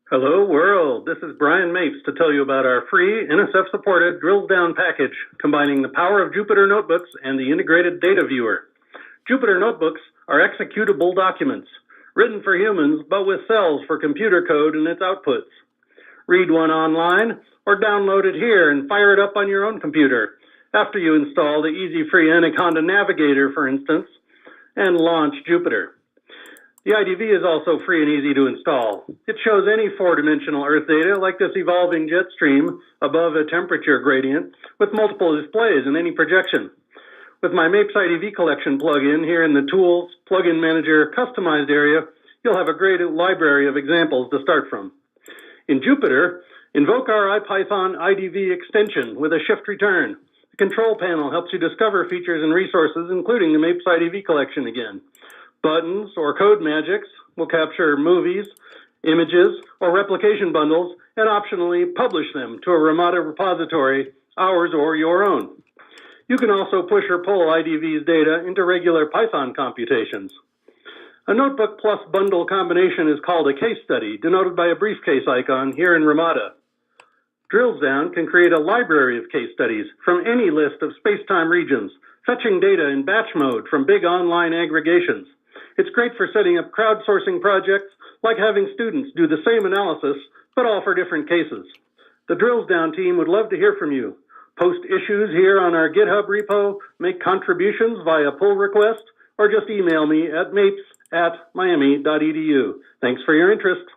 Hello world, this is Brian Mapes to tell you about our free NSF-supported DRILSDOWN package combining the power of Jupyter Notebooks and the integrated data viewer. Jupyter Notebooks are executable documents, written for humans but with cells for computer code and its outputs. Read one online or download it here and fire it up on your own computer after you install the easy-free Anaconda Navigator, for instance, and launch Jupyter. The IDV is also free and easy to install. It shows any four-dimensional Earth data like this evolving jet stream above a temperature gradient with multiple displays in any projection. With my Mapes IDV collection plugin here in the Tools, Plugin Manager, Customized area, you'll have a great library of examples to start from. In Jupyter, invoke our IPython IDV extension with a shift return. The control panel helps you discover features and resources, including the Mapes IDV collection again. Buttons or code magics will capture movies, images, or replication bundles and optionally publish them to a RAMADDA repository, ours or your own. You can also push or pull IDV's data into regular Python computations. A notebook plus bundle combination is called a case study, denoted by a briefcase icon here in RAMADDA. DRILSDOWN can create a library of case studies from any list of space-time regions, fetching data in batch mode from big online aggregations. It's great for setting up crowdsourcing projects, like having students do the same analysis, but all for different cases. The DRILSDOWN team would love to hear from you. Post issues here on our GitHub repo, make contributions via pull request, or just email me at mapes@miami.edu. Thanks for your interest.